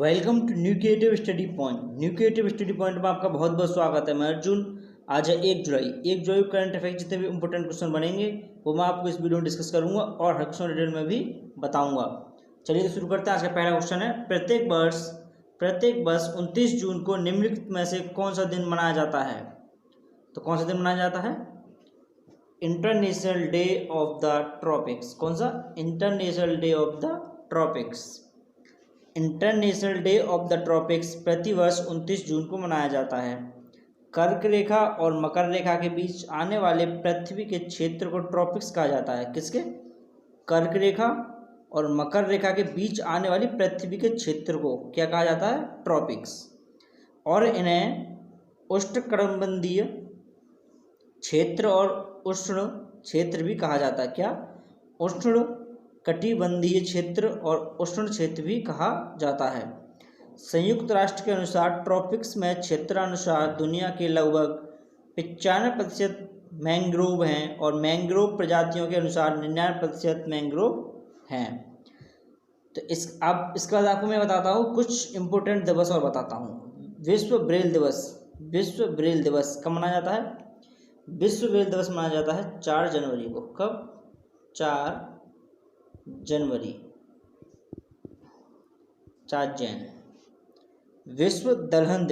Welcome to new creative study point. New creative study point में आपका बहुत बहुत स्वागत है। मैं अर्जुन। आज है 1 जुलाई को करंट अफेयर जितने भी इंपॉर्टेंट क्वेश्चन बनेंगे वो मैं आपको इस वीडियो में डिस्कस करूंगा और हर क्वेश्चन डिटेल में भी बताऊंगा। चलिए तो शुरू करते हैं। आज का पहला क्वेश्चन है, प्रत्येक वर्ष 29 जून को निम्नलिखित में से कौन सा दिन मनाया जाता है? तो कौन सा दिन मनाया जाता है? International day of the tropics. कौन सा? International day of the tropics. International day of the tropics प्रतिवर्ष 29 जून को मनाया जाता है। कर्क रेखा और मकर रेखा के बीच आने वाले पृथ्वी के क्षेत्र को ट्रॉपिक्स कहा जाता है। किसके? कर्क रेखा और मकर रेखा के बीच आने वाली पृथ्वी के क्षेत्र को क्या कहा जाता है? ट्रॉपिक्स। और इन्हें उष्णकटिबंधीय क्षेत्र और उष्ण क्षेत्र भी कहा जाता है। क्या? उष्ण कटिबंधीय क्षेत्र और उष्ण क्षेत्र भी कहा जाता है। संयुक्त राष्ट्र के अनुसार ट्रॉपिक्स में क्षेत्रानुसार दुनिया के लगभग 95% मैंग्रोव हैं और मैंग्रोव प्रजातियों के अनुसार 99% मैंग्रोव हैं। तो अब इसके बाद आपको मैं बताता हूँ कुछ इम्पोर्टेंट दिवस और बताता हूँ। विश्व ब्रेल दिवस कब मनाया जाता है? विश्व ब्रेल दिवस मनाया जाता है 4 जनवरी को। कब? 4 जनवरी। 4 जैन। विश्व दलहन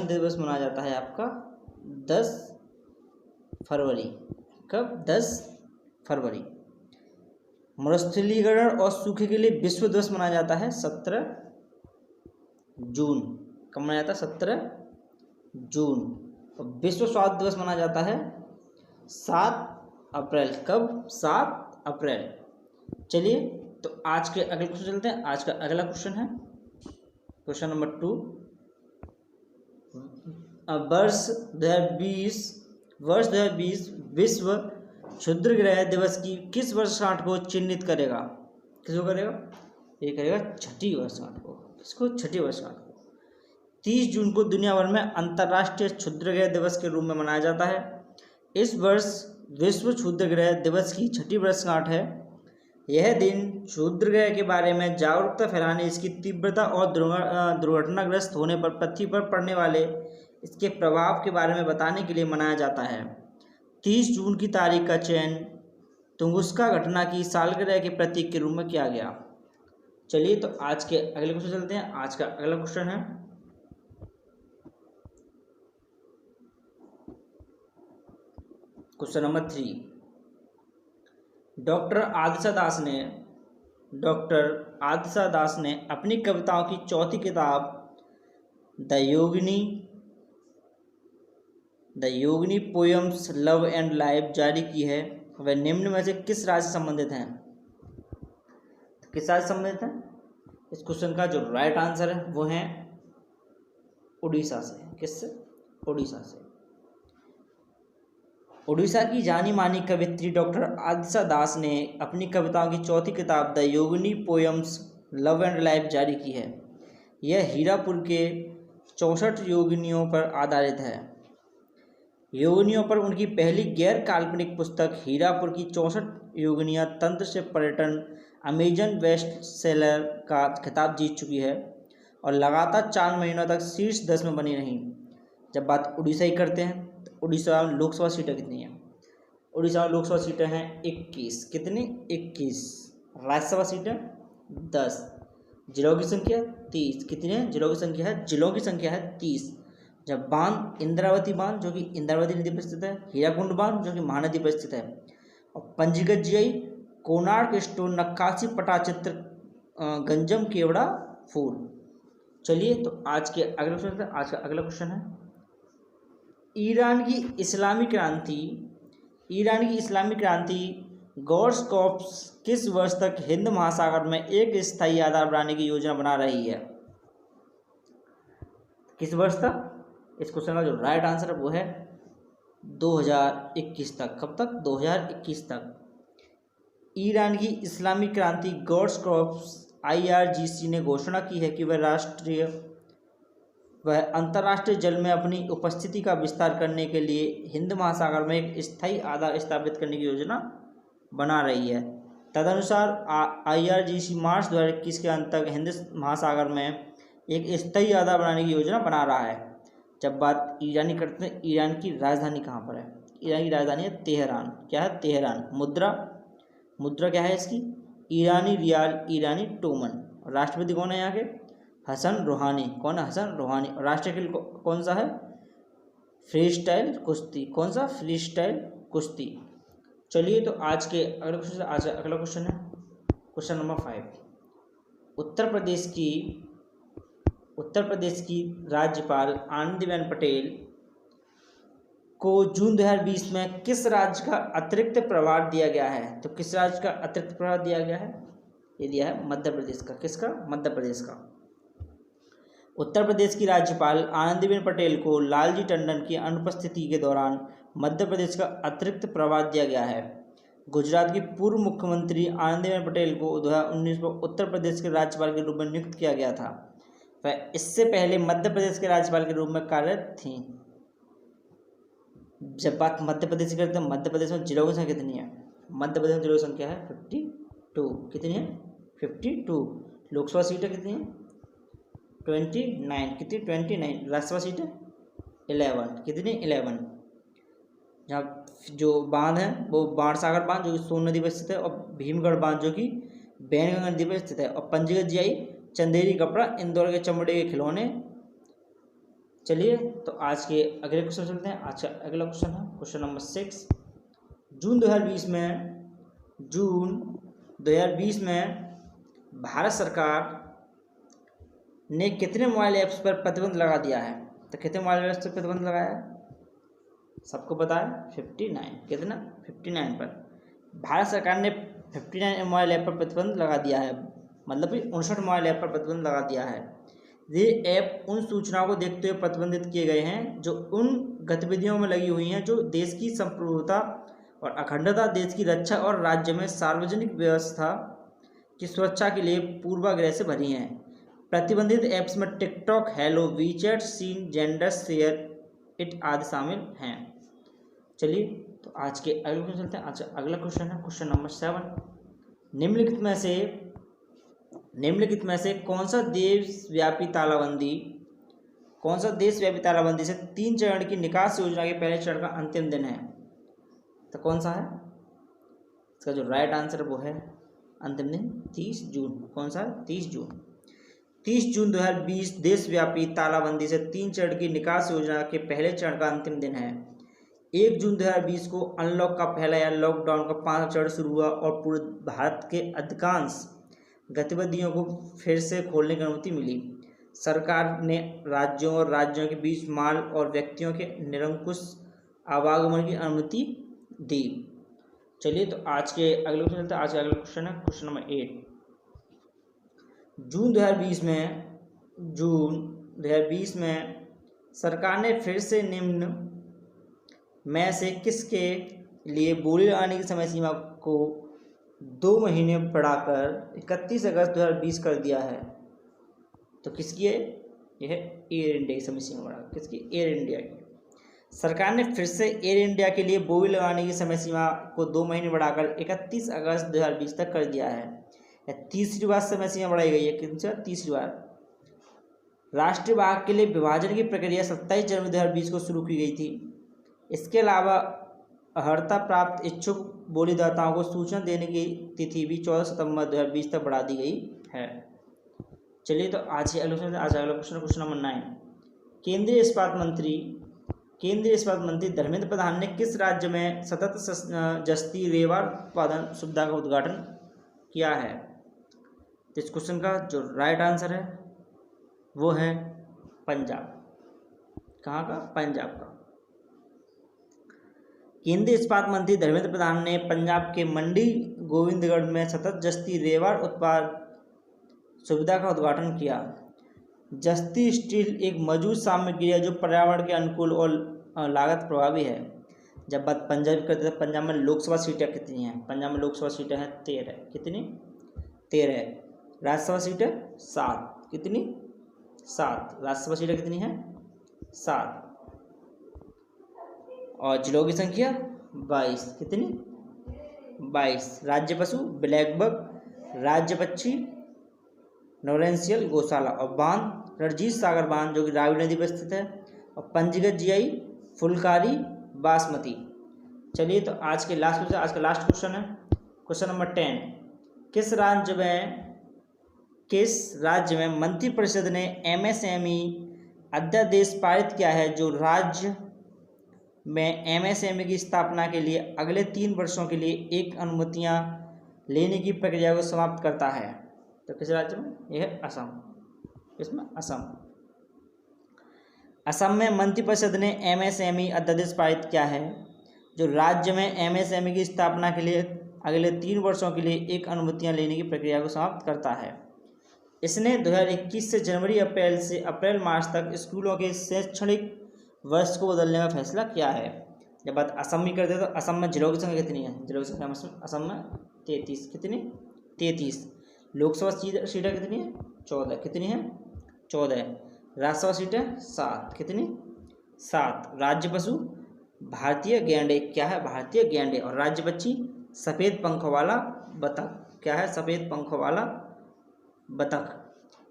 दिवस मनाया जाता है आपका 10 फरवरी। कब? 10 फरवरी। मरुस्थलीकरण और सूखे के लिए विश्व दिवस मनाया जाता है 17 जून। कब मनाया जाता है? 17 जून। और विश्व स्वास्थ्य दिवस मनाया जाता है 7 अप्रैल। कब? 7 अप्रैल। चलिए तो आज के अगले क्वेश्चन चलते हैं। आज का अगला क्वेश्चन है क्वेश्चन नंबर 2। वर्ष 2020 विश्व क्षुद्र ग्रह दिवस की किस वर्षगांठ को चिन्हित करेगा? किसको करेगा? ये करेगा छठी वर्षगांठ को। किसको? छठी वर्षगांठ को। 30 जून को दुनिया भर में अंतर्राष्ट्रीय क्षुद्र ग्रह दिवस के रूप में मनाया जाता है। इस वर्ष विश्व क्षुद्र ग्रह दिवस की छठी वर्षगांठ है। यह दिन क्षुद्र ग्रह के बारे में जागरूकता फैलाने, इसकी तीव्रता और दुर्घटनाग्रस्त होने पर पृथ्वी पर पड़ने वाले इसके प्रभाव के बारे में बताने के लिए मनाया जाता है। 30 जून की तारीख का चयन तुंगुस्का घटना की सालगिरह के प्रतीक के रूप में किया गया। चलिए तो आज के अगले क्वेश्चन चलते हैं। आज का अगला क्वेश्चन है क्वेश्चन नंबर 3। डॉक्टर आदिशा दास ने अपनी कविताओं की चौथी किताब the Yogini poems love and life जारी की है। वह निम्न में से किस राज्य से संबंधित हैं? किस राज्य से संबंधित हैं? इस क्वेश्चन का जो राइट आंसर है वो है उड़ीसा से। किससे? उड़ीसा से। उड़ीसा की जानी मानी कवित्री डॉक्टर आदिशा दास ने अपनी कविताओं की चौथी किताब the Yogini poems love and life जारी की है। यह हीरापुर के 64 योगिनियों पर आधारित है। योगिनियों पर उनकी पहली गैर काल्पनिक पुस्तक हीरापुर की 64 योगिनियाँ तंत्र से पर्यटन अमेजन बेस्ट सेलर का खिताब जीत चुकी है और लगातार 4 महीनों तक शीर्ष 10 में बनी रही। जब बात उड़ीसा की करते हैं, उड़ीसा में लोकसभा सीटें कितनी हैं? उड़ीसा में लोकसभा सीटें हैं 21। कितनी? 21। राज्यसभा सीटें 10। जिलों की संख्या 30। कितनी है? जिलों की संख्या है 30। जब बांध इंद्रावती बांध जो कि इंद्रावती नदी पर स्थित है, हीराकुंड बांध जो कि महानदी पर स्थित है, और पंजीकृत जीआई कोणार्क स्टोन नक्काशी पटाचित्र गंजम केवड़ा फूल। चलिए तो आज के अगले क्वेश्चन। आज का अगला क्वेश्चन है ईरान की इस्लामी क्रांति गॉड्स कॉर्प्स किस वर्ष तक हिंद महासागर में एक स्थायी आधार बनाने की योजना बना रही है? किस वर्ष तक? इस क्वेश्चन का जो राइट आंसर है वो है 2021 तक। कब तक? 2021 तक। ईरान की इस्लामी क्रांति गॉड्स कॉर्प्स IRGC ने घोषणा की है कि वह अंतर्राष्ट्रीय जल में अपनी उपस्थिति का विस्तार करने के लिए हिंद महासागर में एक स्थायी आधार स्थापित करने की योजना बना रही है। तदनुसार IRGC मार्च 2021 के अंत तक हिंद महासागर में एक स्थायी आधार बनाने की योजना बना रहा है। जब बात ईरानी करते हैं, ईरान की राजधानी कहाँ पर है? ईरान की राजधानी है तेहरान। क्या है? तेहरान। मुद्रा क्या है इसकी? ईरानी रियाल, ईरानी टोमन। राष्ट्रपति कौन है यहाँ के? हसन रूहानी। कौन है? हसन रूहानी। और राष्ट्रीय खेल कौन सा है? फ्री स्टाइल कुश्ती। कौन सा? फ्री स्टाइल कुश्ती। चलिए तो आज के अगले क्वेश्चन से आज अगला क्वेश्चन है क्वेश्चन नंबर 5। उत्तर प्रदेश की राज्यपाल आनंदीबेन पटेल को जून 2020 में किस राज्य का अतिरिक्त प्रभार दिया गया है? तो किस राज्य का अतिरिक्त प्रभार दिया गया है? ये दिया है मध्य प्रदेश का। किसका? मध्य प्रदेश का। उत्तर प्रदेश की राज्यपाल आनंदीबेन पटेल को लालजी टंडन की अनुपस्थिति के दौरान मध्य प्रदेश का अतिरिक्त प्रभार दिया गया है। गुजरात की पूर्व मुख्यमंत्री आनंदीबेन पटेल को 2019 में उत्तर प्रदेश के राज्यपाल के रूप में नियुक्त किया गया था। वह इससे पहले मध्य प्रदेश के राज्यपाल के रूप में कार्यरत थीं। जब बात मध्य प्रदेश की करते हैं, मध्य प्रदेश में जिलों की संख्या कितनी है? मध्य प्रदेश में जिलों की संख्या है 52। कितनी है? 52। लोकसभा सीटें कितनी है? 29। कितनी? 29। राज्यसभा सीटें 11। कितनी? 11। जहाँ जो बांध है वो बाणसागर बांध जो कि सोन नदी पर स्थित है, और भीमगढ़ बांध जो कि बैनगंगा नदी पर स्थित है, और पंजीकृत जीआई चंदेरी कपड़ा, इंदौर के चमड़े के खिलौने। चलिए तो आज के अगले क्वेश्चन चलते हैं। आज का अगला क्वेश्चन है क्वेश्चन नंबर 6। जून 2020 में भारत सरकार ने कितने मोबाइल ऐप्स पर प्रतिबंध लगा दिया है? तो कितने मोबाइल ऐप्स पर प्रतिबंध लगाया है? सबको पता है 59। कितना? 59 पर। भारत सरकार ने 59 मोबाइल ऐप पर प्रतिबंध लगा दिया है, मतलब कि 59 मोबाइल ऐप पर प्रतिबंध लगा दिया है। ये ऐप उन सूचनाओं को देखते हुए प्रतिबंधित किए गए हैं जो उन गतिविधियों में लगी हुई हैं जो देश की संप्रभुता और अखंडता, देश की रक्षा और राज्य में सार्वजनिक व्यवस्था की सुरक्षा के लिए पूर्वाग्रह से भरी हैं। प्रतिबंधित ऐप्स में TikTok, Helo, WeChat, Shein, Xender, share it आदि शामिल हैं। चलिए तो आज के अगले क्वेश्चन चलते हैं। आज का अगला क्वेश्चन है क्वेश्चन नंबर 7। निम्नलिखित में से कौन सा देशव्यापी तालाबंदी से 3 चरण की निकास योजना के पहले चरण का अंतिम दिन है? तो कौन सा है? इसका जो राइट आंसर वो है अंतिम दिन 30 जून। कौन सा है? 30 जून। 30 जून 2020 देशव्यापी तालाबंदी से 3 चरण की निकास योजना के पहले चरण का अंतिम दिन है। 1 जून 2020 को अनलॉक का पहला या लॉकडाउन का 5वां चरण शुरू हुआ और पूरे भारत के अधिकांश गतिविधियों को फिर से खोलने की अनुमति मिली। सरकार ने राज्यों के बीच माल और व्यक्तियों के निरंकुश आवागमन की अनुमति दी। चलिए तो आज के अगले क्वेश्चन चलते हैं। आज का अगला क्वेश्चन है क्वेश्चन नंबर 8। जून 2020 में सरकार ने फिर से निम्न में से किसके लिए बोली लगाने की समय सीमा को 2 महीने बढ़ाकर 31 अगस्त 2020 कर दिया है? तो किसकी है? यह है एयर इंडिया की समय सीमा बढ़ाकर। किसकी? एयर इंडिया की। सरकार ने फिर से एयर इंडिया के लिए बोली लगाने की समय सीमा को 2 महीने बढ़ाकर 31 अगस्त 2020 तक कर दिया है। तीसरी बार समय सीमा बढ़ाई गई है। कितनी? तीसरी बार। राष्ट्रीय वाहक के लिए विभाजन की प्रक्रिया 27 जनवरी 2020 को शुरू की गई थी। इसके अलावा अर्हता प्राप्त इच्छुक बोलीदाताओं को सूचना देने की तिथि भी 14 सितंबर 2020 तक बढ़ा दी गई है। चलिए तो आज अगला क्वेश्चन नंबर 9। केंद्रीय इस्पात मंत्री धर्मेंद्र प्रधान ने किस राज्य में सतत जस्ती रेवा उत्पादन सुविधा का उद्घाटन किया है? इस क्वेश्चन का जो राइट आंसर है वो है पंजाब। कहाँ का? पंजाब का। केंद्रीय इस्पात मंत्री धर्मेंद्र प्रधान ने पंजाब के मंडी गोविंदगढ़ में सतत जस्ती रेवाड़ उत्पाद सुविधा का उद्घाटन किया। जस्ती स्टील एक मजबूत सामग्री है जो पर्यावरण के अनुकूल और लागत प्रभावी है। जब बात पंजाब की करते हैं, पंजाब में लोकसभा सीटें कितनी हैं? पंजाब में लोकसभा सीटें हैं 13। कितनी? 13। राज्यसभा सीटें 7। कितनी? 7। राज्यसभा सीटें कितनी हैं? 7। और जिलों की संख्या 22। कितनी? 22। राज्य पशु ब्लैक बग, राज्य पक्षी नॉरेंशियल गौशाला, और बांध रणजीत सागर बांध जो कि रावी नदी पर स्थित है, और पंजीकृत जीआई फुलकारी बासमती। चलिए तो आज का लास्ट क्वेश्चन है क्वेश्चन नंबर 10। किस राज्य में मंत्रिपरिषद ने एमएसएमई अध्यादेश पारित किया है जो राज्य में एमएसएमई की स्थापना के लिए अगले 3 वर्षों के लिए एक अनुमतियां लेने की प्रक्रिया को समाप्त करता है? तो किस राज्य में? यह है असम। इसमें असम में मंत्रिपरिषद ने एमएसएमई अध्यादेश पारित किया है जो राज्य में एमएसएमई की स्थापना के लिए अगले 3 वर्षों के लिए एक अनुमतियां लेने की प्रक्रिया को समाप्त करता है। इसने 2021 से जनवरी अप्रैल से अप्रैल मार्च तक स्कूलों के शैक्षणिक वर्ष को बदलने का फैसला किया है। जब बात असम में करते हैं तो असम में जिलों की संख्या कितनी है? जिलों की संख्या असम में 33। कितनी? 33। लोकसभा सीटें कितनी है? 14। कितनी है? 14। राज्यसभा सीटें 7। कितनी? 7। राज्य पशु भारतीय गैंडे। क्या है? भारतीय गैंडे। और राज्य पक्षी सफ़ेद पंखों वाला बतख। क्या है? सफ़ेद पंखों वाला बतख।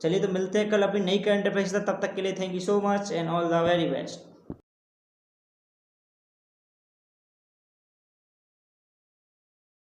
चलिए तो मिलते हैं कल अपनी नई करंट अफेयर्स। तब तक के लिए thank you so much and all the very best.